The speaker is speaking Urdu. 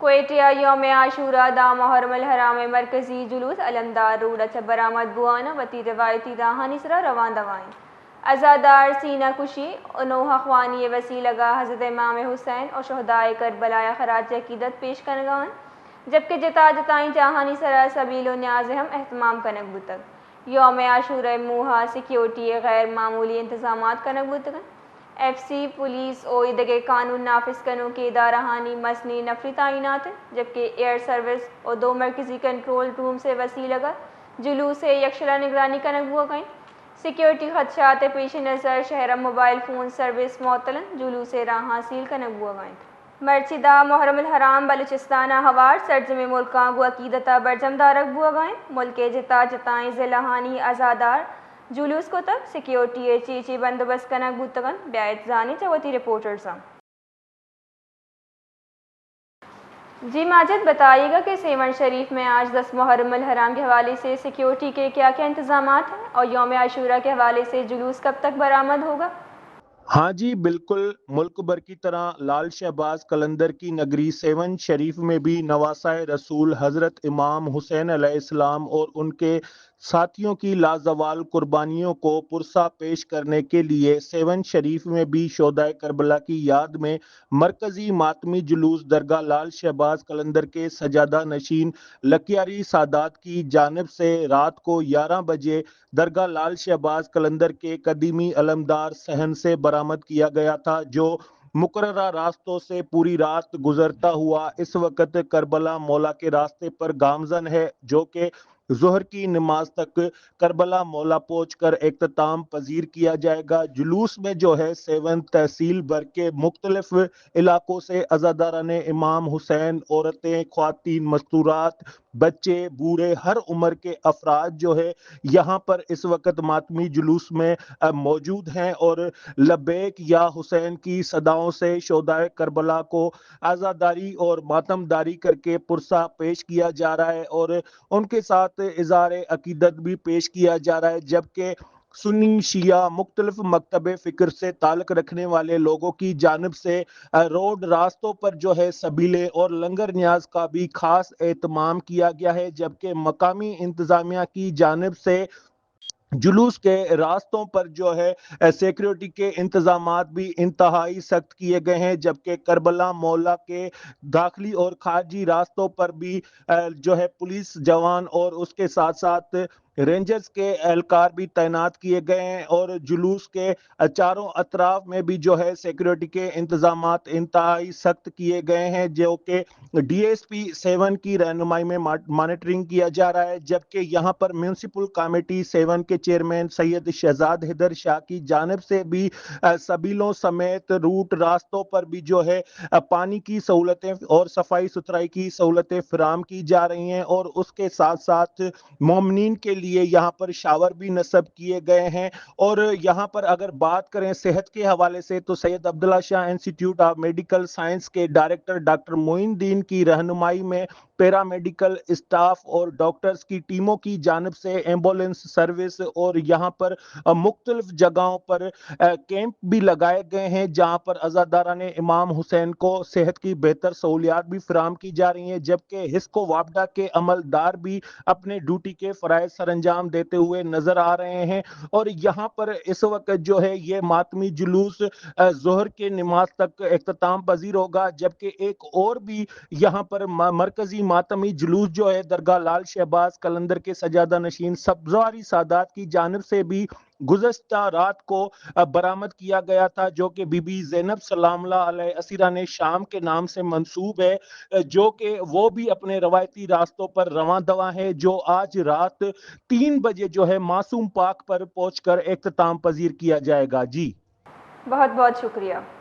کوئٹہ یوم عاشورہ دا محرم الحرام مرکزی جلوس علمدار روڈ اچھا برآمد بوانا وتی روایتی داہانی سرا روان دوائیں ازادار سینہ کشی انوہ خوانی وسیلہ گاہ حضرت امام حسین اور شہدائے کربلا خراج عقیدت پیش کنگان جبکہ جتا جتائیں جہانی سرا سبیل و نیاز ہم اہتمام کنگ بتگ یوم عاشورہ موہا سیکیورٹی غیر معمولی انتظامات کنگ بتگن ایف سی پولیس اور ادگے قانون نافذ کنوں کے ادارہانی مسنی نفری تعینات جبکہ ایئر سروس اور 2 مرکزی کنٹرول روم سے وسیلہ گا جلوس سے یکشلا نگرانی کنگ ہوا گئیں سیکیورٹی خدشات پیش نظر شہر موبائل فون سروس معطلن جلوس سے راہ حاصل کنگ ہوا گئیں مرچدہ محرم الحرام بلوچستان ہوار سرزم ملکاں گو عقیدتہ برجم دارک بوا گئیں ملک جتا جتائیں ضلعانی ازادار جلوس کو تک سیکیورٹی چیچی بندوبست کنک بوتگن بیعت زانی چوتی رپورٹرز ہیں جی ماجد بتائیے گا کہ سیون شریف میں آج 10 محرم الحرام کے حوالے سے سیکیورٹی کے کیا کیا انتظامات ہیں اور یوم عاشورہ کے حوالے سے جلوس کب تک برآمد ہوگا؟ ہاں جی بالکل ملک بھر کی طرح لال شہباز قلندر کی نگری سیون شریف میں بھی نواسہ رسول حضرت امام حسین علیہ السلام اور ان کے ساتھیوں کی لازوال قربانیوں کو پرسا پیش کرنے کے لیے سیون شریف میں بھی شہدائے کربلا کی یاد میں مرکزی ماتمی جلوس درگاہ لال شہباز قلندر کے سجادہ نشین لکھیاری سادات کی جانب سے رات کو 11 بجے درگاہ لال شہباز قلندر کے قدیمی علمدار صحن سے برآمد کیا گیا تھا جو مقررہ راستوں سے پوری رات گزرتا ہوا اس وقت کربلا مولا کے راستے پر گامزن ہے جو کہ ظہر کی نماز تک کربلا مولا پہنچ کر اختتام پذیر کیا جائے گا جلوس میں جو ہے سیون تحصیل بھر کے مختلف علاقوں سے عزاداران امام حسین عورتیں خواتین مستورات بچے بوڑھے ہر عمر کے افراد جو ہے یہاں پر اس وقت ماتمی جلوس میں موجود ہیں اور لبیک یا حسین کی صداؤں سے شہدائے کربلا کو عزاداری اور ماتمداری کر کے پرسا پیش کیا جا رہا ہے اور ان کے ساتھ اظہار عقیدت بھی پیش کیا جا رہا ہے جبکہ سنی شیعہ مختلف مکتب فکر سے تعلق رکھنے والے لوگوں کی جانب سے روڈ راستوں پر جو ہے سبیلے اور لنگر نیاز کا بھی خاص اہتمام کیا گیا ہے جبکہ مقامی انتظامیہ کی جانب سے جلوس کے راستوں پر جو ہے سیکیورٹی کے انتظامات بھی انتہائی سخت کیے گئے ہیں جبکہ کربلا مولا کے داخلی اور خارجی راستوں پر بھی جو ہے پولیس جوان اور اس کے ساتھ ساتھ رینجرز کے اہلکار بھی تعینات کیے گئے ہیں اور جلوس کے چاروں اطراف میں بھی جو ہے سیکیورٹی کے انتظامات انتہائی سخت کیے گئے ہیں جو کہ ڈی ایس پی 7 کی رہنمائی میں مانیٹرنگ کیا جا رہا ہے جبکہ یہاں پر میونسپل کمیٹی 7 کے چیئرمین سید شہزاد حیدر شاہ کی جانب سے بھی سبیلوں سمیت روٹ راستوں پر بھی جو ہے پانی کی سہولتیں اور صفائی ستھرائی کی سہولتیں فراہم کی جا رہی ہیں اور اس کے ساتھ ساتھ مومنین کے لیے یہاں پر شاور بھی نصب کیے گئے ہیں اور یہاں پر اگر بات کریں صحت کے حوالے سے تو سید عبداللہ شاہ انسٹیٹیوٹ آف میڈیکل سائنس کے ڈائریکٹر ڈاکٹر معین الدین کی رہنمائی میں پیرامیڈیکل اسٹاف اور ڈاکٹرز کی ٹیموں کی جانب سے ایمبولینس سروس اور یہاں پر مختلف جگہوں پر کیمپ بھی لگائے گئے ہیں جہاں پر عزاداران امام حسین کو صحت کی بہتر سہولیات بھی فراہم کی جا رہی ہیں جبکہ ہسکو وابڈا کے عملدار بھی اپنے ڈیوٹی کے فرائض سر انجام دیتے ہوئے نظر آ رہے ہیں اور یہاں پر اس وقت جو ہے یہ ماتمی جلوس ظہر کے نماز تک اختتام پذیر ہوگا جبکہ ایک اور بھی یہاں پر مرکزی ماتمی جلوس جو ہے درگاہ لال شہباز قلندر کے سجادہ نشین سبزواری سادات کی جانب سے بھی گزشتہ رات کو برآمد کیا گیا تھا جو کہ بی بی زینب سلام اللہ علیہ اسیران شام کے نام سے منسوب ہے جو کہ وہ بھی اپنے روایتی راستوں پر رواں دواں ہے جو آج رات 3 بجے جو ہے معصوم پاک پر پہنچ کر اختتام پذیر کیا جائے گا جی بہت بہت شکریہ